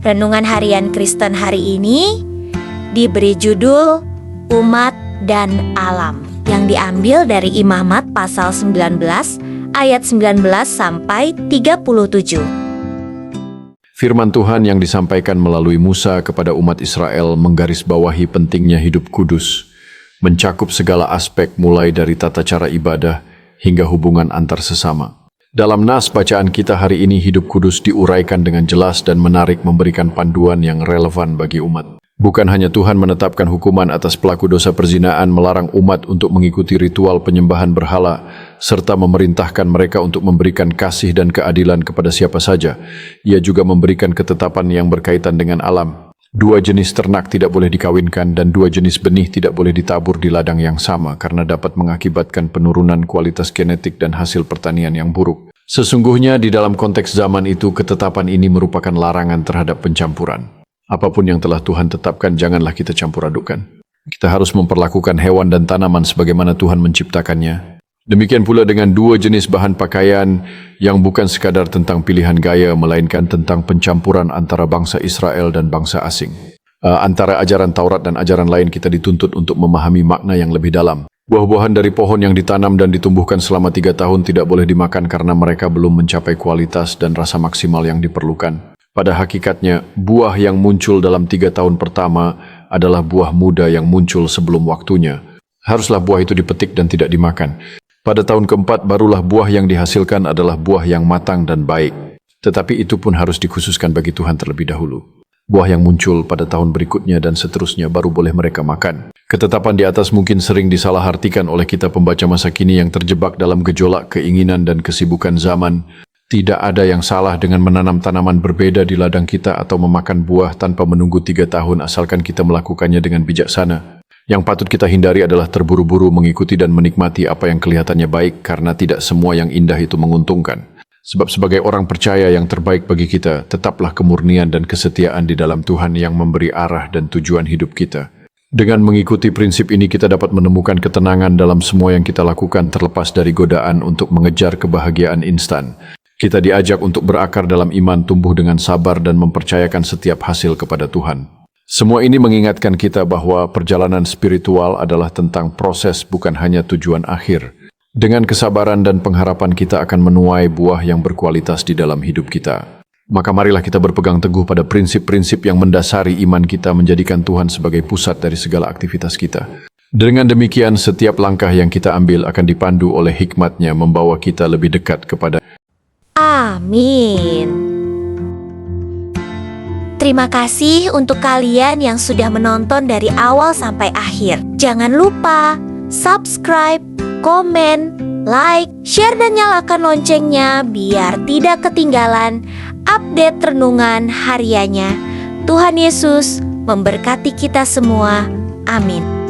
Renungan Harian Kristen hari ini diberi judul Umat dan Alam, yang diambil dari Imamat pasal 19 ayat 19 sampai 37. Firman Tuhan yang disampaikan melalui Musa kepada umat Israel menggarisbawahi pentingnya hidup kudus, mencakup segala aspek mulai dari tata cara ibadah hingga hubungan antar sesama. Dalam nas bacaan kita hari ini, hidup kudus diuraikan dengan jelas dan menarik, memberikan panduan yang relevan bagi umat. Bukan hanya Tuhan menetapkan hukuman atas pelaku dosa perzinaan, melarang umat untuk mengikuti ritual penyembahan berhala, serta memerintahkan mereka untuk memberikan kasih dan keadilan kepada siapa saja. Ia juga memberikan ketetapan yang berkaitan dengan alam. 2 jenis ternak tidak boleh dikawinkan dan 2 jenis benih tidak boleh ditabur di ladang yang sama karena dapat mengakibatkan penurunan kualitas genetik dan hasil pertanian yang buruk. Sesungguhnya di dalam konteks zaman itu, ketetapan ini merupakan larangan terhadap pencampuran. Apapun yang telah Tuhan tetapkan, janganlah kita campur adukan. Kita harus memperlakukan hewan dan tanaman sebagaimana Tuhan menciptakannya. Demikian pula dengan 2 jenis bahan pakaian yang bukan sekadar tentang pilihan gaya, melainkan tentang pencampuran antara bangsa Israel dan bangsa asing. Antara ajaran Taurat dan ajaran lain, kita dituntut untuk memahami makna yang lebih dalam. Buah-buahan dari pohon yang ditanam dan ditumbuhkan selama 3 tahun tidak boleh dimakan karena mereka belum mencapai kualitas dan rasa maksimal yang diperlukan. Pada hakikatnya, buah yang muncul dalam 3 tahun pertama adalah buah muda yang muncul sebelum waktunya. Haruslah buah itu dipetik dan tidak dimakan. Pada tahun keempat, barulah buah yang dihasilkan adalah buah yang matang dan baik. Tetapi itu pun harus dikhususkan bagi Tuhan terlebih dahulu. Buah yang muncul pada tahun berikutnya dan seterusnya baru boleh mereka makan. Ketetapan di atas mungkin sering disalahartikan oleh kita pembaca masa kini yang terjebak dalam gejolak keinginan dan kesibukan zaman. Tidak ada yang salah dengan menanam tanaman berbeda di ladang kita atau memakan buah tanpa menunggu 3 tahun asalkan kita melakukannya dengan bijaksana. Yang patut kita hindari adalah terburu-buru mengikuti dan menikmati apa yang kelihatannya baik, karena tidak semua yang indah itu menguntungkan. Sebab sebagai orang percaya, yang terbaik bagi kita tetaplah kemurnian dan kesetiaan di dalam Tuhan yang memberi arah dan tujuan hidup kita. Dengan mengikuti prinsip ini, kita dapat menemukan ketenangan dalam semua yang kita lakukan, terlepas dari godaan untuk mengejar kebahagiaan instan. Kita diajak untuk berakar dalam iman, tumbuh dengan sabar dan mempercayakan setiap hasil kepada Tuhan. Semua ini mengingatkan kita bahwa perjalanan spiritual adalah tentang proses, bukan hanya tujuan akhir. Dengan kesabaran dan pengharapan, kita akan menuai buah yang berkualitas di dalam hidup kita. Maka marilah kita berpegang teguh pada prinsip-prinsip yang mendasari iman kita, menjadikan Tuhan sebagai pusat dari segala aktivitas kita. Dengan demikian, setiap langkah yang kita ambil akan dipandu oleh hikmat-Nya, membawa kita lebih dekat kepada. Amin. Terima kasih untuk kalian yang sudah menonton dari awal sampai akhir. Jangan lupa subscribe, komen, like, share, dan nyalakan loncengnya biar tidak ketinggalan update renungan hariannya. Tuhan Yesus memberkati kita semua. Amin.